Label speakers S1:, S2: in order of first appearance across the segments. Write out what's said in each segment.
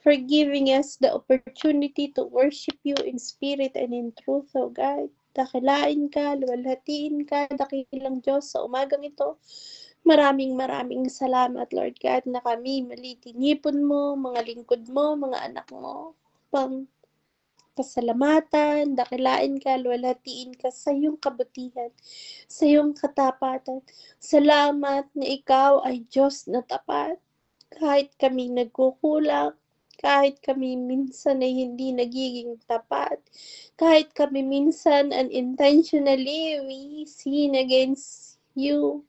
S1: for giving us the opportunity to worship you in spirit and in truth, O God. Dakilain ka, luwalhatiin ka, dakilang Diyos sa umagang ito. Maraming salamat, Lord God, na kami malitinipon mo, mga lingkod mo, mga anak mo, pang pasalamatan, dakilain ka, luwalhatiin ka sa iyong kabutihan, sa iyong katapatan. Salamat na ikaw ay Diyos na tapat. Kahit kami nagkukulang, kahit kami minsan ay hindi nagiging tapat, kahit kami minsan unintentionally we sin against you,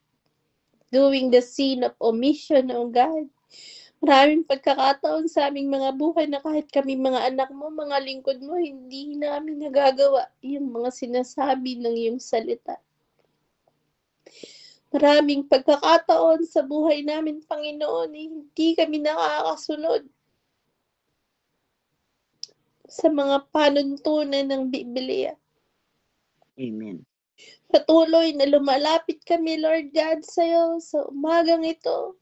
S1: doing the sin of omission, O God. Maraming pagkakataon sa aming mga buhay na kahit kami mga anak mo, mga lingkod mo, hindi namin nagagawa yung mga sinasabi ng iyong salita. Maraming pagkakataon sa buhay namin, Panginoon, hindi kami nakakasunod sa mga panuntunan ng Biblia.
S2: Amen.
S1: Patuloy na lumalapit kami, Lord God, sa iyo sa umagang ito.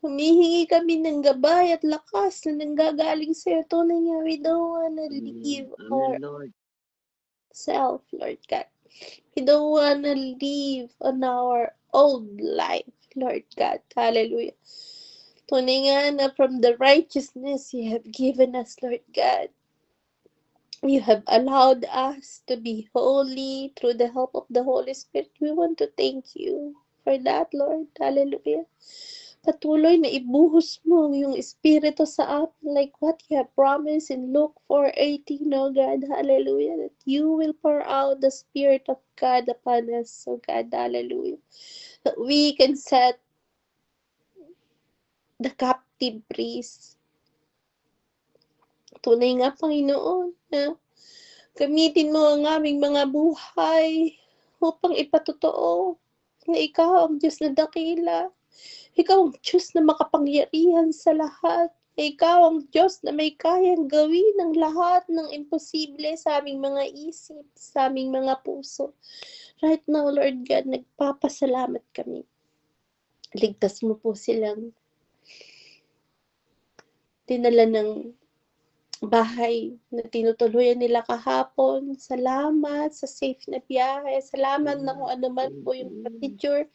S1: Humihingi kami ng gabay at lakas na nanggagaling sa iyo. Tunay nga, we don't wanna leave
S2: Amen, Lord.
S1: ourselves, Lord God. We don't wanna live on our old life, Lord God. Hallelujah. Tunay nga na from the righteousness you have given us, Lord God, you have allowed us to be holy through the help of the Holy Spirit. We want to thank you for that, Lord. Hallelujah. Patuloy na ibuhos mo yung Espiritu sa atin like what you have promised in Luke 4:18, oh God, hallelujah, that you will pour out the Spirit of God upon us, oh God, hallelujah, that we can set the captive free. Tunay nga, Panginoon, na gamitin mo ang aming mga buhay upang ipatotoo na ikaw ang Diyos na dakila. Ikaw ang Diyos na makapangyarihan sa lahat. Ikaw ang Diyos na may kayang gawin ng lahat ng imposible sa aming mga isip, sa aming mga puso. Right now, Lord God, nagpapasalamat kami. Ligtas mo po silang dinala ng bahay na tinutuluyan nila kahapon. Salamat sa safe na biyahe. Salamat na kung ano man po yung procedure.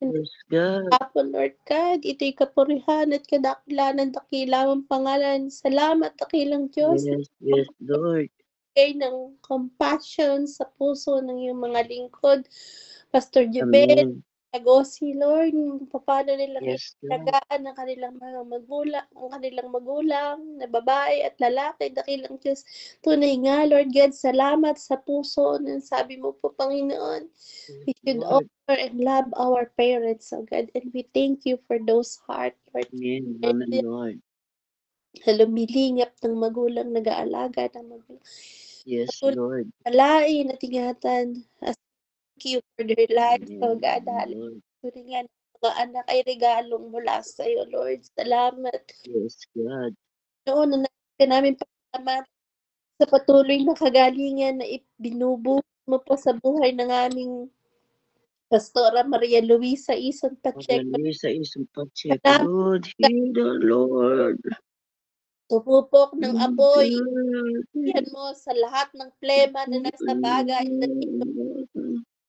S2: Yes, God.
S1: Hapon, Lord God, ito'y kapurihan at kadakilanan, dakilang pangalan. Salamat, dakilang Diyos.
S2: Yes, Lord.
S1: Kay ng compassion sa puso ng iyong mga lingkod. Pastor Jubel, Agosi, Lord, paano nilang ilagaan ang kanilang mga magulang, na babae at lalaki, dakilang Diyos. Tunay nga, Lord God, salamat sa puso ng sabi mo po, Panginoon. We should honor and love our parents, oh God, and we thank you for those heart, Lord.
S2: Amen, Lord.
S1: Lumilingap ng magulang, nag-aalaga ng magulang.
S2: Yes, Lord.
S1: Alain at ingatan. Thank you for their lives, oh God. Hallelujah. Mga anak ay regalong mula sa iyo, Lord. Salamat.
S2: Yes, God.
S1: Noon, na namin pasalamat sa patuloy na kagalingan na ibinubuhos mo po sa buhay ng aming Pastora Maria Luisa Ison Pacheco.
S2: Lord, hear the Lord.
S1: Tumupok ng apoy. Yan mo sa lahat ng plema na nasa baga.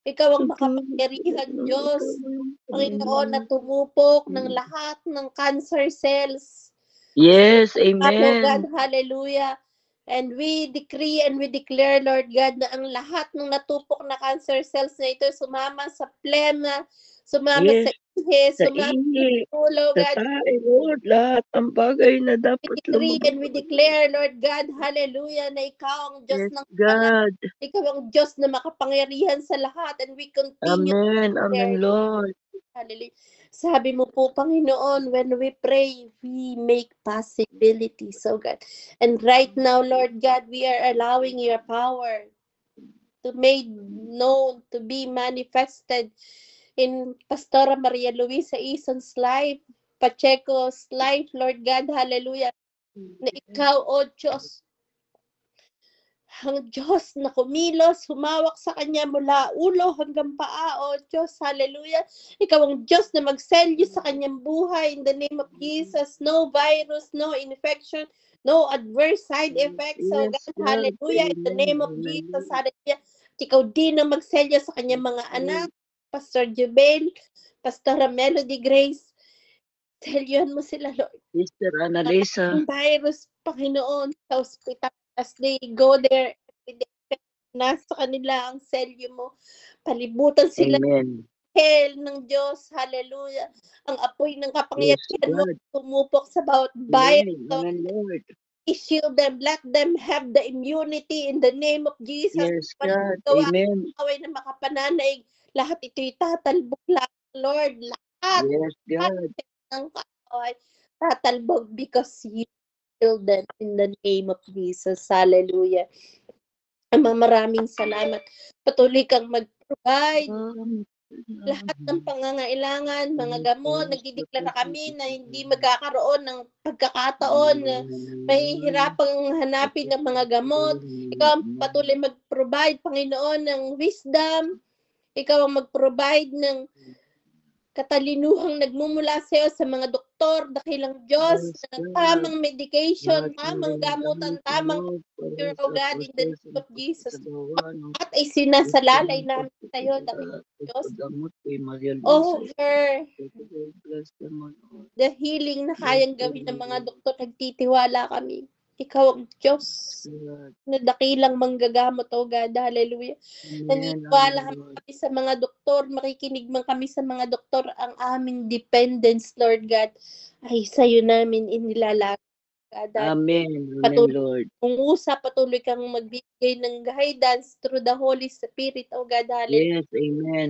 S1: Ikaw ang makapangyarihan, Diyos. Panginoon, na tumupok ng lahat ng cancer cells.
S2: Yes, amen.
S1: God, hallelujah. And we decree and we declare, Lord God, na ang lahat ng natupok na cancer cells na ito sumama sa plema, sumama sa ihe, sumama sa ulo, God.
S2: Lord, lahat ang bagay na dapat
S1: lumabas. And we declare, Lord God, hallelujah, na ikaw ang Diyos ng
S2: God.
S1: Ikaw ang Diyos na makapangyarihan sa lahat, and we continue.
S2: Amen, Lord.
S1: Hallelujah. Sabi mo po, Panginoon, when we pray, we make possibilities, oh God. And right now, Lord God, we are allowing your power to made known, to be manifested in Pastora Maria Luisa Ison's life, Pacheco's life, Lord God, hallelujah. Na ikaw, O Diyos, ang Diyos na kumilos, humawak sa kanya mula ulo hanggang paa, O Diyos, hallelujah. Ikaw ang Diyos na magselyo sa kanyang buhay in the name of Jesus. No virus, no infection, no adverse side effects, O
S2: Yes,
S1: God,
S2: God.
S1: hallelujah, in the
S2: Amen.
S1: name of
S2: Amen,
S1: Jesus,
S2: Lord.
S1: hallelujah. Ikaw din ang magselyo sa kanyang mga anak, Pastor Jubel, Pastor Melody Grace, selyohan mo sila, Lord.
S2: Sister Annalisa.
S1: Ang virus, Panginoon, sa ospital, as they go there, every day, nasa kanila ang selyo mo. Palibutan sila
S2: Amen.
S1: hell ng Diyos. Hallelujah. Ang apoy ng
S2: Yes,
S1: kapangyarihan mo
S2: God.
S1: tumupok sa bawat
S2: Amen.
S1: virus.
S2: Amen, Lord.
S1: I-shield them. Let them have the immunity in the name of Jesus.
S2: Yes,
S1: Walang
S2: God.
S1: gawa
S2: Amen.
S1: away na makapananaig. Lahat ito'y tatalbog lang, Lord. Lahat
S2: Yes, God.
S1: ng kaaway tatalbog because you healed them in the name of Jesus. Hallelujah. Ama, maraming salamat. Patuloy kang mag-provide. Lahat ng pangangailangan, mga gamot, nagdideklara kami na hindi magkakaroon ng pagkakataon na mahihirapang hanapin ng mga gamot. Ikaw ang patuloy mag-provide, Panginoon, ng wisdom. Ikaw ang mag-provide ng katalinuhang nagmumula sa iyo sa mga doktor, dakilang Diyos,
S2: Yes,
S1: ng
S2: God.
S1: tamang medication,
S2: Lahat
S1: tamang
S2: ng
S1: gamutan,
S2: gamit
S1: tamang
S2: mo para
S1: cure,
S2: sa
S1: O God, in the
S2: proseso
S1: name of Jesus.
S2: sa gawa ng
S1: At ay sinasalalay
S2: ng
S1: namin sa iyo, dakilang Diyos,
S2: pagpagamot kay Maria Luisa.
S1: over
S2: Bless them, O Lord.
S1: the healing na
S2: Bless
S1: kayang
S2: them,
S1: gawin ng
S2: O
S1: mga
S2: Lord.
S1: doktor. Nagtitiwala kami. Ikaw ang Diyos
S2: God.
S1: na dakilang manggagamot, O God. Hallelujah.
S2: Amen.
S1: Naniniwala
S2: Amen, Lord.
S1: kami sa mga doktor, makikinig man kami sa mga doktor, ang aming dependence, Lord God, ay sa'yo namin inilalagay.
S2: Amen. Amen,
S1: Patuloy
S2: Lord.
S1: kung usap, patuloy kang magbigay ng guidance through the Holy Spirit, O God. Hallelujah.
S2: Yes, amen.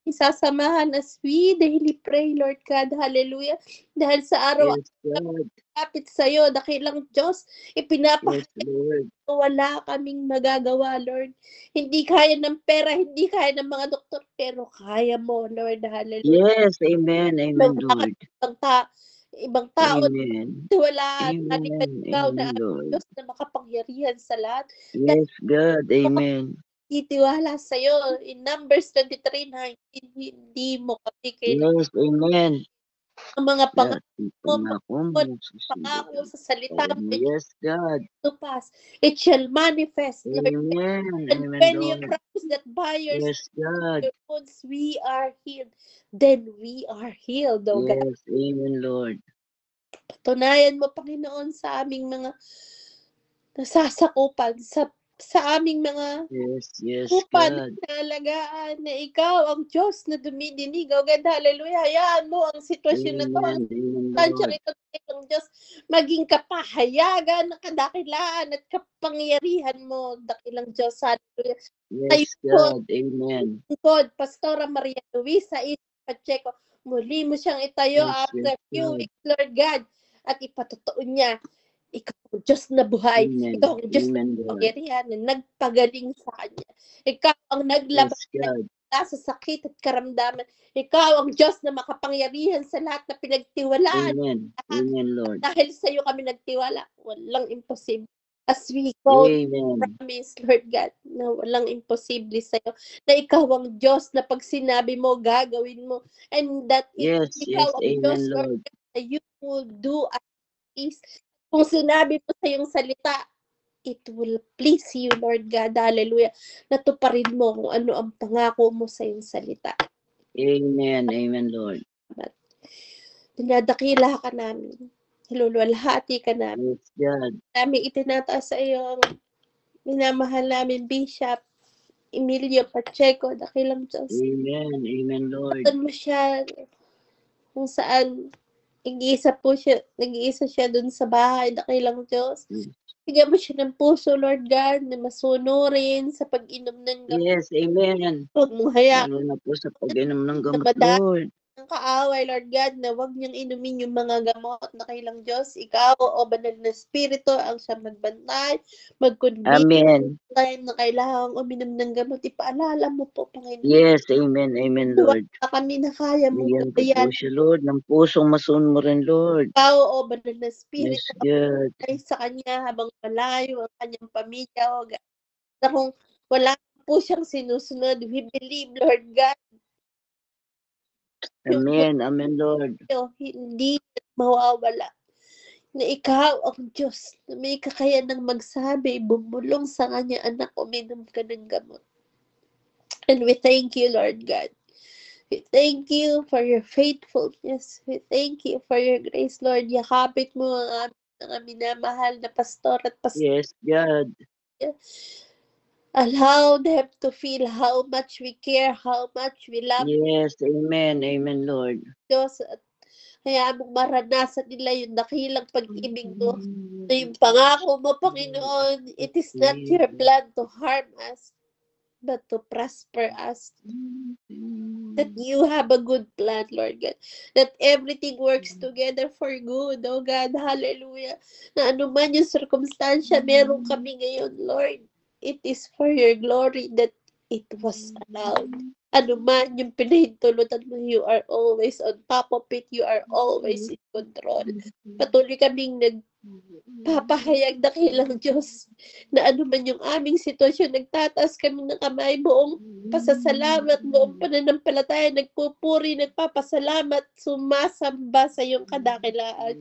S1: Sasamahan as we daily pray, Lord God. Hallelujah. Dahil sa araw
S2: Yes, God.
S1: kapit sa'yo, dakilang Diyos,
S2: Yes,
S1: ipinapahayag
S2: Lord.
S1: wala kaming magagawa, Lord. Hindi kaya ng pera, hindi kaya ng mga doktor, pero kaya mo, Lord. Hallelujah.
S2: Yes, amen. Amen,
S1: Wala
S2: Lord.
S1: ibang tao,
S2: Amen.
S1: wala, maliban
S2: Amen.
S1: ikaw na
S2: Amen, Lord.
S1: Diyos na makapangyarihan sa lahat.
S2: Yes, God. Amen.
S1: Titiwala sa'yo. In Numbers 23:19, hindi mo kami
S2: Yes, amen.
S1: ang mga
S2: Lahat
S1: pangako
S2: ng
S1: mo,
S2: pangako
S1: Panginoon,
S2: mo susunod
S1: pangako
S2: ang
S1: sa salita
S2: pagkain
S1: mo,
S2: mo. Yes, God.
S1: itupas. It shall manifest, Lord.
S2: Amen.
S1: And
S2: Amen,
S1: when you
S2: Lord.
S1: promise that by your
S2: Yes, God.
S1: wounds we are healed, then we are healed, O God.
S2: Yes, amen, Lord.
S1: Patunayan mo, Panginoon, sa aming mga nasasakupan, sa aming mga
S2: Yes,
S1: kupan
S2: God.
S1: na alagaan na ikaw ang Diyos na dumidinig. O God, hallelujah. Hayaan mo ang sitwasyon na to, ang
S2: Amen,
S1: tansya
S2: Lord.
S1: ito ng Diyos, maging kapahayagan ng kadakilaan at kapangyarihan mo, dakilang Diyos. Hallelujah.
S2: Yes, God. Amen.
S1: God, Pastora Maria Luisa Pacheco, muli mo siyang itayo
S2: Yes,
S1: after few
S2: God.
S1: weeks, Lord God, at ipatotoo niya, ikaw ang Diyos na buhay,
S2: Amen.
S1: ikaw ang Diyos na
S2: Amen, Lord.
S1: pangyarihan, na nagpagaling sa kanya. Ikaw ang naglaban
S2: Yes, God.
S1: sa sakit at karamdaman. Ikaw ang Diyos na makapangyarihan sa lahat na pinagtiwalaan.
S2: Amen. Amen, Lord.
S1: Dahil sa iyo kami nagtiwala, walang imposible. As we go,
S2: Amen.
S1: promise, Lord God, na walang imposible sa iyo. Na ikaw ang Diyos na pag sinabi mo, gagawin mo. And that
S2: Yes,
S1: ikaw
S2: yes.
S1: ang
S2: Amen,
S1: Diyos, Lord
S2: Lord.
S1: God, na you will do as is. Kung sinabi mo sa iyong salita, it will please you, Lord God. Hallelujah. Natuparin mo kung ano ang pangako mo sa iyong salita.
S2: Amen. Amen, Lord.
S1: Dinadakila ka namin. Hilulwalhati ka namin.
S2: Yes, God.
S1: Namin itinataas sa iyo ang minamahal namin Bishop Emilio Pacheco, dakilang Diyos.
S2: Amen. Amen, Lord.
S1: Saan mo siya, kung saan nag-iisa siya dun sa bahay, dakilang Diyos. Bigyan mo siya ng puso, Lord God, na masunurin sa pag-inom ng gamot.
S2: Yes, amen.
S1: Huwag mong hayaan
S2: Lalo na po sa pag-inom ng
S1: na
S2: gamot,
S1: madami
S2: Lord.
S1: ng kaaway, Lord God, na huwag niyang inumin yung mga gamot na kailang Diyos. Ikaw, o banal na Espiritu, ang siya magbantay, mag-convince,
S2: Amen.
S1: time na kailangang uminom ng gamot. Ipaalala mo po, Panginoon.
S2: Yes, amen. Amen, Lord.
S1: Wala kami na kaya mong
S2: Bigyan ko
S1: gabayan.
S2: po siya, Lord, ng pusong masunurin, Lord.
S1: Ikaw, o banal na
S2: Yes,
S1: Espiritu,
S2: God.
S1: ay sa kanya habang malayo ang kanyang pamilya, o na kung wala po siyang sinusunod, we believe, Lord God,
S2: Amen. Amen, Lord.
S1: hindi mawawala. Na ikaw ang Diyos na may kakayanang magsabi, bumulong sa kanya, anak, uminom ka ng gamot. And we thank you, Lord God. We thank you for your faithfulness. We thank you for your grace, Lord. Yakapit mo ang mga minamahal na pastor at pastor.
S2: Yes, God.
S1: Allow them to feel how much we care, how much we love
S2: Yes, amen. Amen, Lord.
S1: Diyos. At kaya mong maranasan nila yung dakilang pag-ibig mo. Na yung pangako mo, Panginoon, it is not your plan to harm us, but to prosper us. That you have a good plan, Lord God. That everything works together for good, oh God. Hallelujah. Na anuman yung circumstansya, meron kami ngayon, Lord. It is for your glory that it was allowed. Anuman yung pinahintulutan mo, you are always on top of it. You are always in control. Patuloy kaming nagpapahayag na kilang Diyos na anuman yung aming sitwasyon, nagtataas kami ng kamay, buong pasasalamat, buong pananampalataya, nagpupuri, nagpapasalamat, sumasamba sa iyong kadakilaan.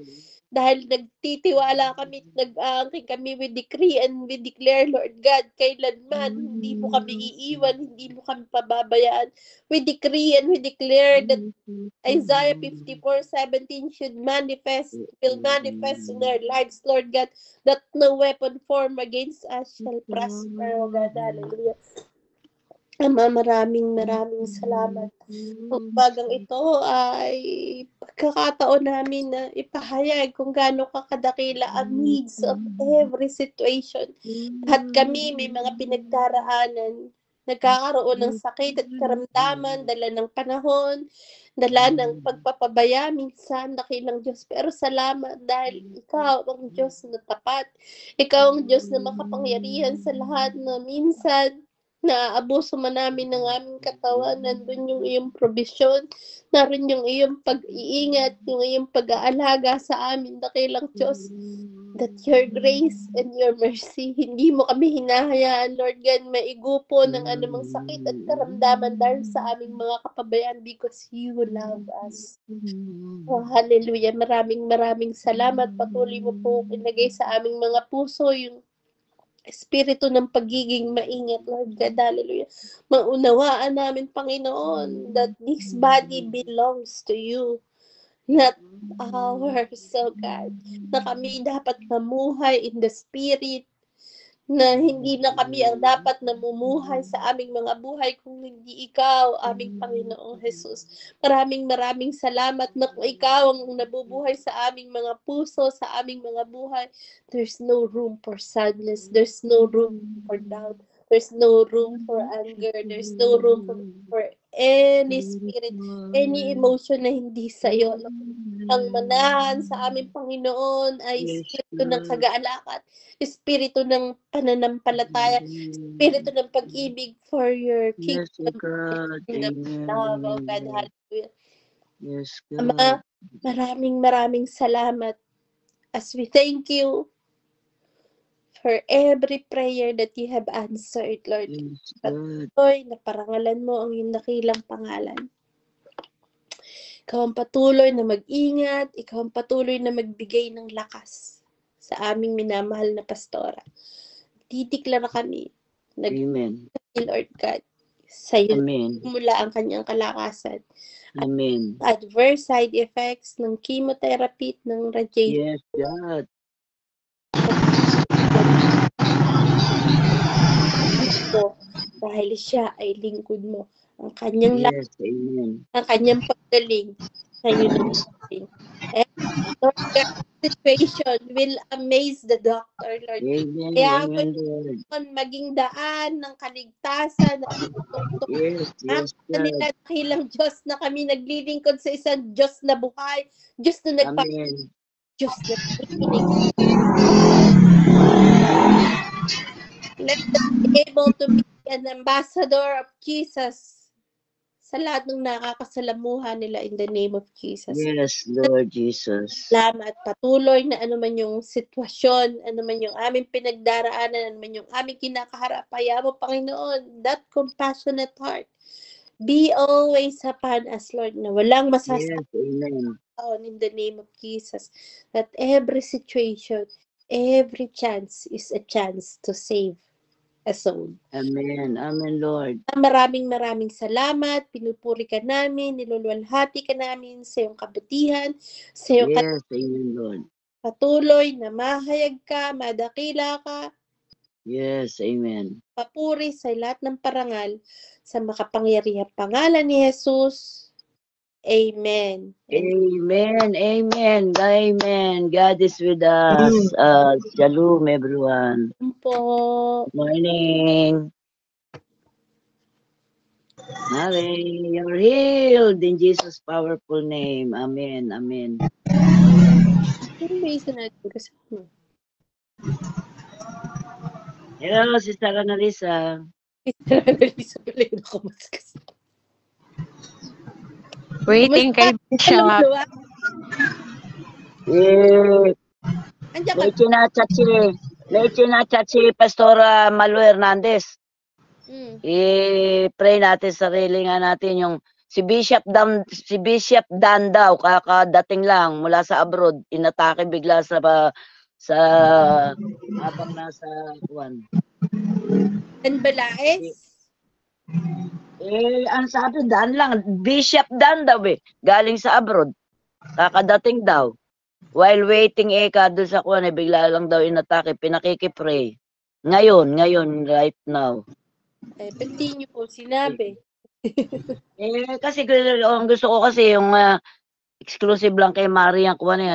S1: Dahil nagtitiwala kami, nag-aangkin kami, we decree and we declare, Lord God, kailanman hindi mo kami iiwan, hindi mo kami pababayaan. We decree and we declare that Isaiah 54:17 should manifest, will manifest in our lives, Lord God, that no weapon formed against us shall prosper, O God. Hallelujah. Ama, maraming salamat. Ang bagang ito ay pagkakataon namin na ipahayag kung gaano kakadakila ang needs of every situation. At kami may mga pinagdaraanan, nagkakaroon ng sakit at karamdaman, dala ng panahon, dala ng pagpapabaya, minsan dakilang Diyos. Pero salamat dahil ikaw ang Diyos na tapat. Ikaw ang Diyos na makapangyarihan sa lahat na minsan naaabuso man namin ng aming katawan, nandun yung iyong provision, naroon yung iyong pag-iingat, yung iyong pag-aalaga sa amin, dakilang Diyos, that your grace and your mercy, hindi mo kami hinahayaan, Lord God, maigupo ng anumang sakit at karamdaman dahil sa aming mga kapabayaan because you love us. Oh, hallelujah. Maraming salamat. Patuloy mo po ilagay sa aming mga puso yung espiritu ng pagiging maingat, Lord God, hallelujah. Maunawaan namin, Panginoon, that this body belongs to you, not ours, so God, na kami dapat mamuhay in the spirit, na hindi na kami ang dapat namumuhay sa aming mga buhay kung hindi ikaw, aming Panginoong Jesus. Maraming salamat na kung ikaw ang nabubuhay sa aming mga puso, sa aming mga buhay, there's no room for sadness, there's no room for doubt, there's no room for anger, there's no room for any spirit, any emotion na hindi sa'yo. Ang manahan sa aming Panginoon ay espiritu ng kagaalakan, espiritu ng pananampalataya, espiritu ng pag-ibig for your kingdom.
S2: Yes, God.
S1: Love, God, hallelujah.
S2: Yes,
S1: God. Ama, maraming salamat as we thank you for every prayer that you have answered, Lord.
S2: Yes, God.
S1: Patuloy na parangalan mo ang iyong dakilang pangalan. Ikaw ang patuloy na mag-ingat, ikaw ang patuloy na magbigay ng lakas sa aming minamahal na pastora. Dideklara kami,
S2: Amen.
S1: Lord God, sa iyo
S2: Amen.
S1: mula ang kanyang kalakasan.
S2: Amen.
S1: At adverse side effects ng chemotherapy, ng radiation.
S2: Yes, God.
S1: Dahil siya ay lingkod mo. Ang kanyang
S2: yes, amen.
S1: Ang kanyang paggaling sa iyo natin. And Lord God, situation will amaze the doctor, Lord.
S2: Amen.
S1: Kaya
S2: Amen, Lord.
S1: maging daan ng kaligtasan,
S2: Yes, yes, God.
S1: nila dakilang Diyos na kami naglilingkod sa isang Diyos na buhay, Diyos na
S2: Amen.
S1: Diyos na nakikinig. Let us be able to be an ambassador of Jesus sa lahat ng nakakasalamuha nila in the name of Jesus.
S2: Yes, Lord Jesus.
S1: Salamat, patuloy na anuman yung sitwasyon, anuman yung aming pinagdaraanan, anuman yung aming kinakaharap, hayaan mo, Panginoon, that compassionate heart. Be always upon us, Lord, na walang
S2: Yes,
S1: masasaktan
S2: amen.
S1: in the name of Jesus. That every situation, every chance is a chance to save a soul.
S2: Amen. Amen, Lord.
S1: Maraming salamat. Pinupuri ka namin, niluluwalhati ka namin sa iyong kabutihan, sa iyong
S2: Yes, amen, Lord.
S1: patuloy na mahayag ka, madakila ka.
S2: Yes, amen.
S1: Papuri sa lahat ng parangal sa makapangyarihang pangalan ni Jesus. Amen.
S2: Amen, amen, amen. God is with us. Shalom, everyone.
S1: Po.
S2: Good morning. Mary, you're healed in Jesus' powerful name. Amen, amen.
S1: Ano ba isa natin kasama?
S2: Hello, Sister Annalisa.
S3: Waiting kay Bishop.
S2: May chinachat si Pastora Malu Hernandez. I-pray natin sarili nga natin yung si Bishop Dan daw kakadating lang mula sa abroad, inatake bigla sa habang nasa kuwan.
S1: Dan Balaes?
S2: Ang sabi Dan lang, Bishop Dan daw galing sa abroad. Kakadating daw. While waiting doon sa kuwan bigla lang daw inatake, pinakikipray. Ngayon, right now.
S1: Ba't di niyo po sinabi?
S2: Kasi ang gusto ko kasi yung exclusive lang kay Marie ang kuwan